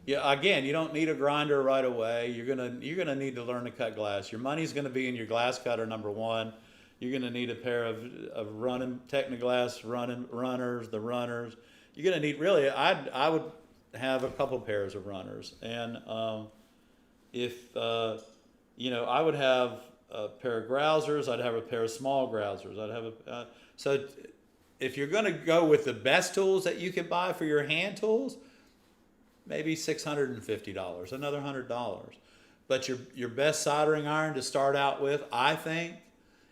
again, you don't need a grinder right away. You're gonna need to learn to cut glass. Your money's gonna be in your glass cutter, number one. You're gonna need a pair of running Technoglass runners, the runners. You're gonna need, really, I would have a couple pairs of runners, and I would have a pair of grousers. I'd have a pair of small grousers. I'd have so if you're going to go with the best tools that you can buy for your hand tools, maybe $650, another $100. But your best soldering iron to start out with, I think,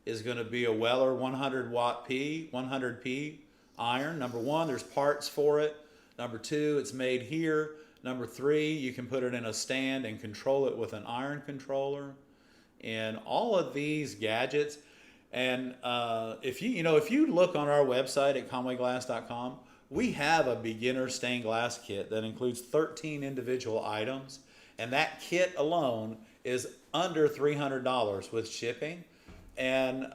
is going to be a Weller 100P iron. Number one, there's parts for it. Number two, it's made here. Number three, you can put it in a stand and control it with an iron controller. And all of these gadgets, and if you look on our website at conwayglass.com, we have a beginner stained glass kit that includes 13 individual items, and that kit alone is under $300 with shipping, and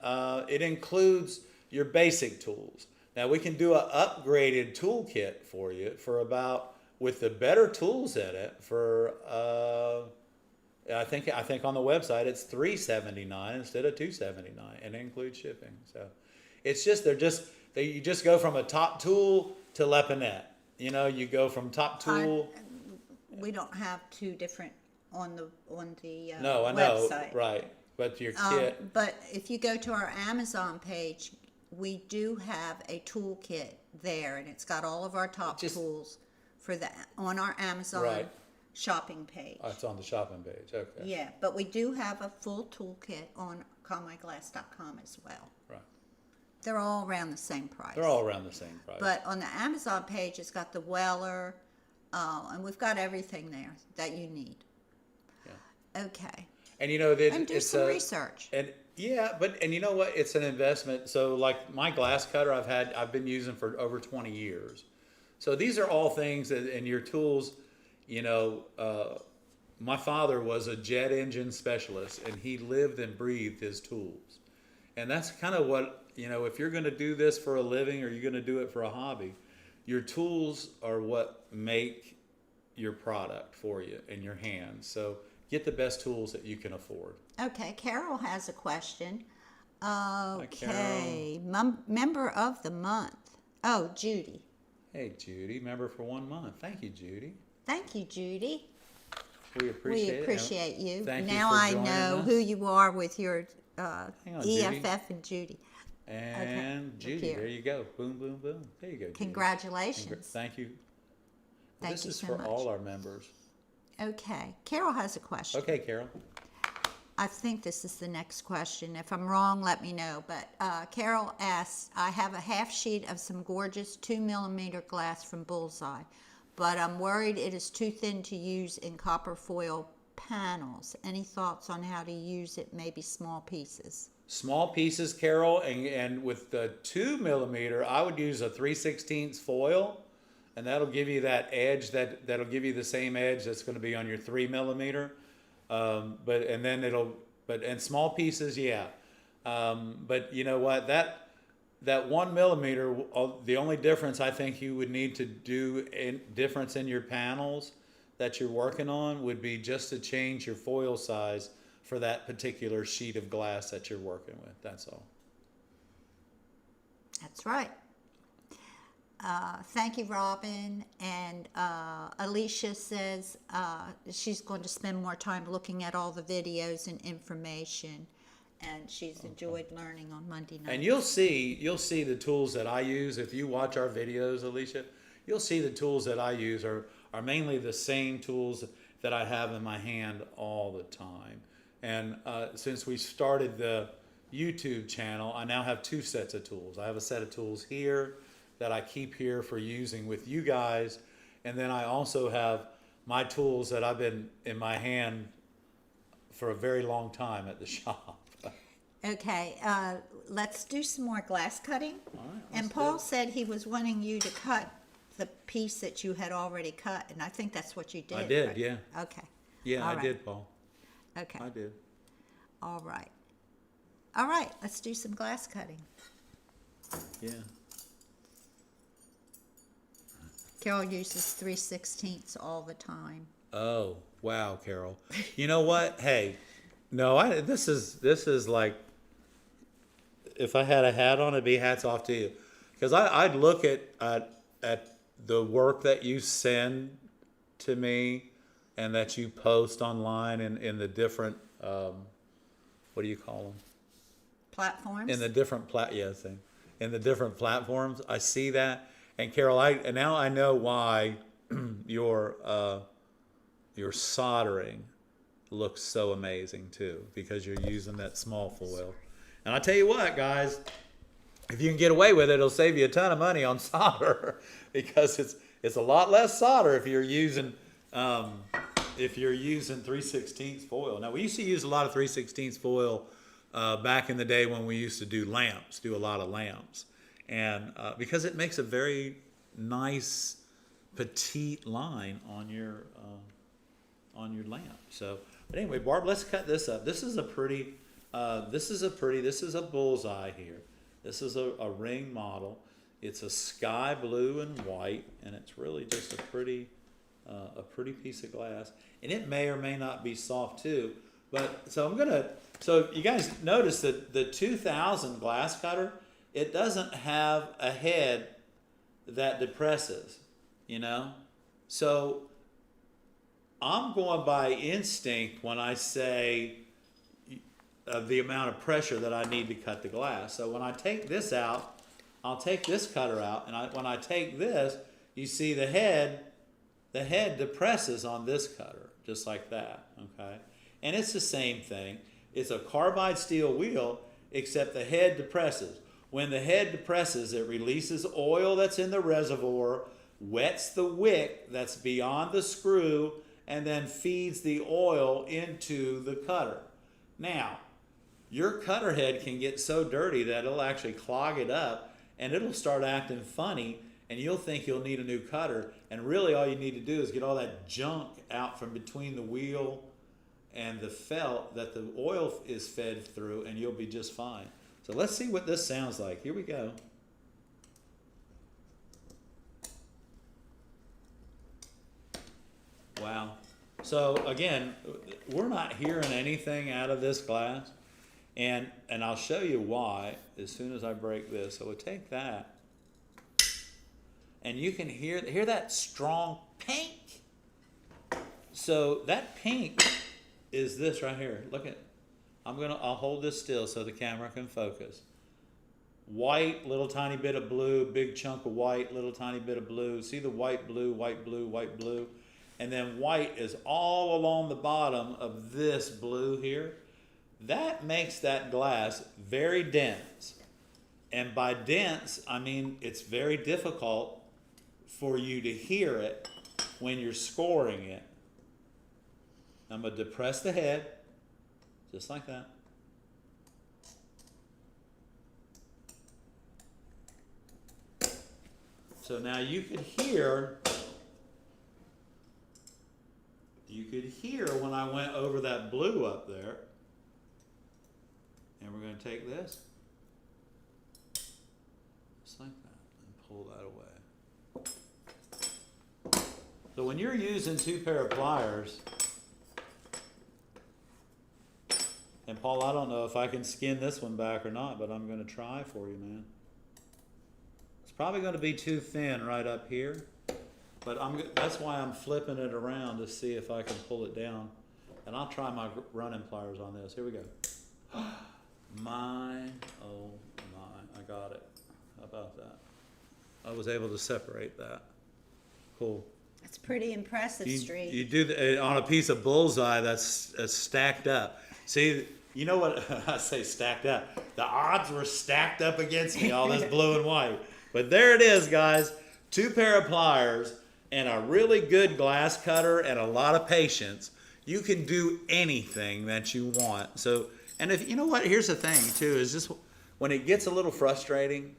it includes your basic tools. Now we can do an upgraded tool kit for you for about, with the better tools in it, for I think on the website it's $379 instead of $279, and it includes shipping. So it's just you just go from a top tool to Lepinette. You go from top tool. We don't have two different on the No, I know, website. right? But your kit. But if you go to our Amazon page, we do have a tool kit there, and it's got all of our top tools on our Amazon. Right. Shopping page. Oh, it's on the shopping page. Okay. Yeah, but we do have a full toolkit on conwayglass.com as well. Right. They're all around the same price. They're all around the same price. But on the Amazon page, it's got the Weller, and we've got everything there that you need. Yeah. Okay. And and do some research. And you know what? It's an investment. So like my glass cutter, I've been using for over 20 years. So these are all things and your tools. My father was a jet engine specialist, and he lived and breathed his tools. And that's kind of what, if you're going to do this for a living or you're going to do it for a hobby, your tools are what make your product for you in your hands. So get the best tools that you can afford. Okay, Carol has a question. Okay, member of the month. Oh, Judy. Hey, Judy, member for 1 month. Thank you, Judy. Thank you, Judy. We appreciate it. We appreciate you. Thank you Now for I joining know us. who you are with your Hang on, EFF and Judy. And look Judy, here. there you go. Boom, boom, boom. There you go, Judy. Congratulations. Thank you. Thank This you is so for much. all our members. Okay, Carol has a question. Okay, Carol. I think this is the next question. If I'm wrong, let me know. But Carol asks, I have a half sheet of some gorgeous 2mm glass from Bullseye, but I'm worried it is too thin to use in copper foil panels. Any thoughts on how to use it, maybe small pieces? Small pieces, Carol, and with the 2mm, I would use a 3/16 foil, and that'll give you that edge, that'll give you the same edge that's going to be on your 3mm. And small pieces, yeah. But you know what, that 1mm, the only difference I think you would need to do difference in your panels that you're working on would be just to change your foil size for that particular sheet of glass that you're working with. That's all. That's right. Thank you, Robin. And Alicia says she's going to spend more time looking at all the videos and information, and she's enjoyed learning on Monday night. And you'll see the tools that I use. If you watch our videos, Alicia, you'll see the tools that I use are mainly the same tools that I have in my hand all the time. And since we started the YouTube channel, I now have 2 sets of tools. I have a set of tools here that I keep here for using with you guys, and then I also have my tools that I've been in my hand for a very long time at the shop. Okay, let's do some more glass cutting. All right, And Paul said he was wanting you to cut the piece that you had already cut, and I think that's what you did. I did, right? yeah. Okay. Yeah, All I right. did, Paul. Okay. I did. All right. All right, let's do some glass cutting. Yeah. Carol uses 3/16 all the time. Oh, wow, Carol. You know what? Hey, no, this is like, if I had a hat on, it'd be hats off to you. Because I'd look at the work that you send to me and that you post online in the different, what do you call them? Platforms? In the different in the different platforms. I see that. And Carol, now I know why your soldering looks so amazing too, because you're using that small foil. And I tell you what, guys, if you can get away with it, it'll save you a ton of money on solder, because it's a lot less solder if you're using 3/16 foil. Now, we used to use a lot of 3/16 foil back in the day when we used to do a lot of lamps. And because it makes a very nice petite line on your lamp. So, but anyway, Barb, let's cut this up. This is a bullseye here. This is a ring model. It's a sky blue and white, and it's really just a pretty piece of glass. And it may or may not be soft too. But so you guys notice that the 2000 glass cutter, it doesn't have a head that depresses, you know? So I'm going by instinct when I say the amount of pressure that I need to cut the glass. So when I take this out, I'll take this cutter out, and when I take this, you see the head depresses on this cutter, just like that, okay? And it's the same thing. It's a carbide steel wheel, except the head depresses. When the head depresses, it releases oil that's in the reservoir, wets the wick that's beyond the screw, and then feeds the oil into the cutter. Now, your cutter head can get so dirty that it'll actually clog it up, and it'll start acting funny, and you'll think you'll need a new cutter. And really all you need to do is get all that junk out from between the wheel and the felt that the oil is fed through, and you'll be just fine. So let's see what this sounds like. Here we go. Wow. So again, we're not hearing anything out of this glass. And I'll show you why as soon as I break this. So we'll take that, and you can hear that strong pink. So that pink is this right here. Look at, I'll hold this still so the camera can focus. White, little tiny bit of blue, big chunk of white, little tiny bit of blue. See the white, blue, white, blue, white, blue? And then white is all along the bottom of this blue here. That makes that glass very dense. And by dense, I mean it's very difficult for you to hear it when you're scoring it. I'm going to depress the head, just like that. So now you could hear when I went over that blue up there. And we're going to take this, just like that, and pull that away. So when you're using 2 pair of pliers, and Paul, I don't know if I can skin this one back or not, but I'm going to try for you, man. It's probably going to be too thin right up here, but that's why I'm flipping it around to see if I can pull it down. And I'll try my running pliers on this. Here we go. My, oh my, I got it. How about that? I was able to separate that. Cool. It's pretty impressive, Street. You do on a piece of bullseye that's stacked up. See, you know what I say stacked up? The odds were stacked up against me, all this blue and white. But there it is, guys. 2 pair of pliers and a really good glass cutter and a lot of patience. You can do anything that you want. So, and if you know what, here's the thing too, is just when it gets a little frustrating,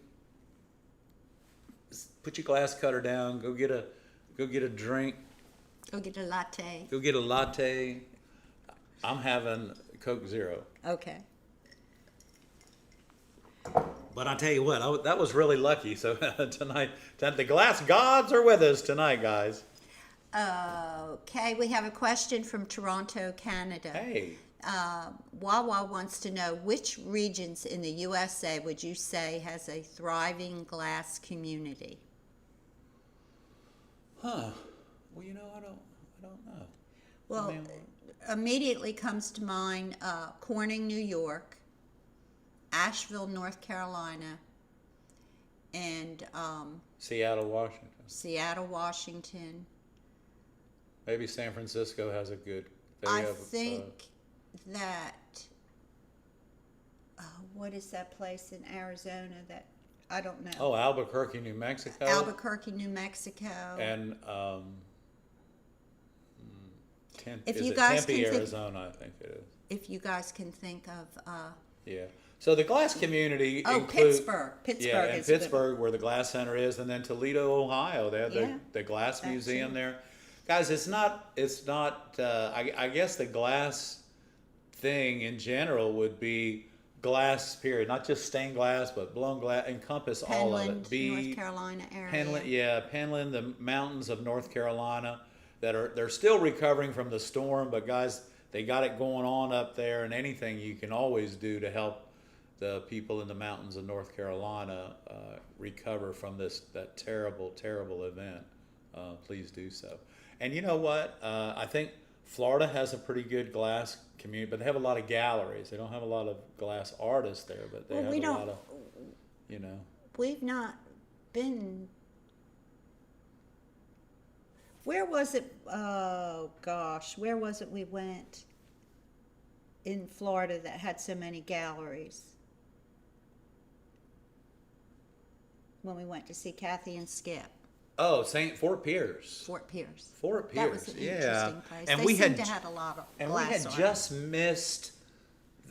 just put your glass cutter down, go get a drink. Go get a latte. Go get a latte. I'm having Coke Zero. Okay. But I tell you what, that was really lucky. So tonight, the glass gods are with us tonight, guys. Okay, we have a question from Toronto, Canada. Hey. Wawa wants to know which regions in the USA would you say has a thriving glass community? Huh. Well, you know, I don't know. Well, I mean, immediately comes to mind Corning, New York, Asheville, North Carolina, and Seattle, Washington. Seattle, Washington. Maybe San Francisco has a good. I think that what is that place in Arizona that I don't know? Oh, Albuquerque, New Mexico. Albuquerque, New Mexico. And if you guys Tempe, can Arizona, I think it is. If you guys can think of. Yeah. So the glass community includes Pittsburgh. Yeah, and Pittsburgh, where the Glass Center is, and then Toledo, Ohio. They have the Glass Museum there. Guys, it's not. I guess the glass thing in general would be glass. Period, not just stained glass, but blown glass. Encompass all of it. North Carolina area. Penland, the mountains of North Carolina, they're still recovering from the storm. But guys, they got it going on up there, and anything you can always do to help the people in the mountains of North Carolina recover from that terrible event. Please do so. And you know what? I think Florida has a pretty good glass community, but they have a lot of galleries. They don't have a lot of glass artists there, but they have a lot of, you know. We've not been. Where was it? Oh gosh, where was it we went in Florida that had so many galleries? When we went to see Kathy and Skip. Oh, Fort Pierce. Fort Pierce. That was an interesting place. And they seemed to have a lot of and glass we had art. just missed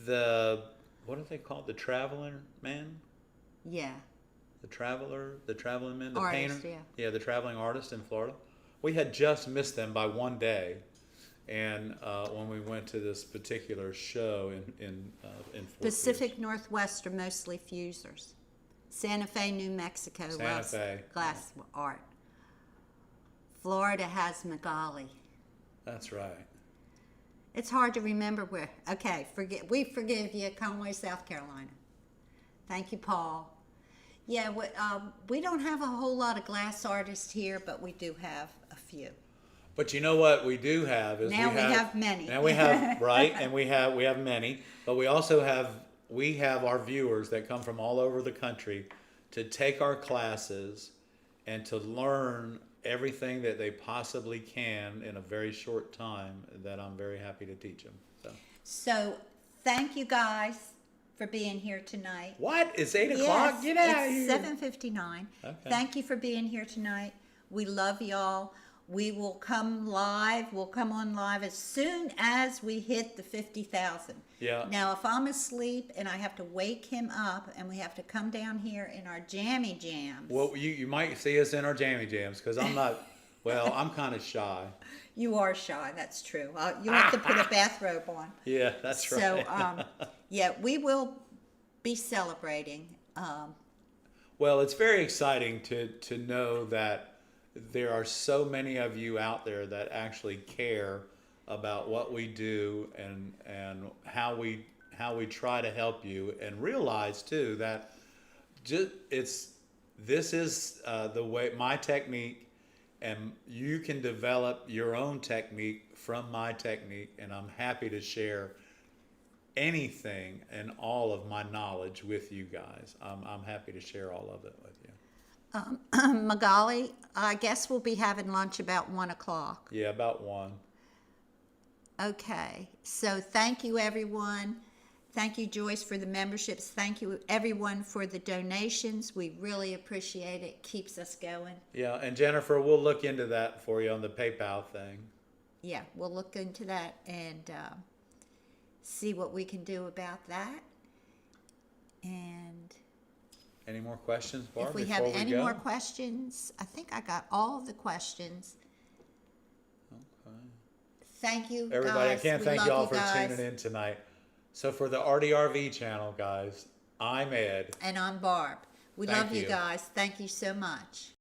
what are they called? The Traveler Man? Yeah. The Traveling Man, the Artist, painter. Yeah, the traveling artist in Florida. We had just missed them by one day, and when we went to this particular show in Fort Pacific Pierce. Northwest are mostly fusers. Santa Fe, New Mexico loves glass art. Florida has Magali. That's right. It's hard to remember where. Okay, we forgive you, Conway, South Carolina. Thank you, Paul. Yeah, we don't have a whole lot of glass artists here, but we do have a few. But you know what we do have is Now we have many. Now we have right, and we have many, but we also have our viewers that come from all over the country to take our classes and to learn everything that they possibly can in a very short time that I'm very happy to teach them. So thank you guys for being here tonight. What? It's 8 o'clock? Yes, Get out of it's here. 7:59. Okay. Thank you for being here tonight. We love y'all. We will come live. We'll come on live as soon as we hit the 50,000. Yeah. Now, if I'm asleep and I have to wake him up and we have to come down here in our jammy jams. Well, you might see us in our jammy jams because I'm not, well, I'm kind of shy. You are shy, that's true. You have to put a bathrobe on. Yeah, that's right. So, yeah, we will be celebrating. Well, it's very exciting to know that there are so many of you out there that actually care about what we do and how we try to help you, and realize too that this is the way, my technique, and you can develop your own technique from my technique, and I'm happy to share anything and all of my knowledge with you guys. I'm happy to share all of it with you. Magali, I guess we'll be having lunch about 1 o'clock. Yeah, about 1. Okay, so thank you everyone. Thank you, Joyce, for the memberships. Thank you everyone for the donations. We really appreciate it. Keeps us going. Yeah, and Jennifer, we'll look into that for you on the PayPal thing. Yeah, we'll look into that and see what we can do about that. And any more questions, Barb? if we have any more questions, I think I got all of the questions. Okay. Thank you, Everybody, guys. I can't We thank love y'all you for guys. tuning in tonight. So for the RDRV channel, guys, I'm Ed. And I'm Barb. We Thank love you you. guys. Thank you so much.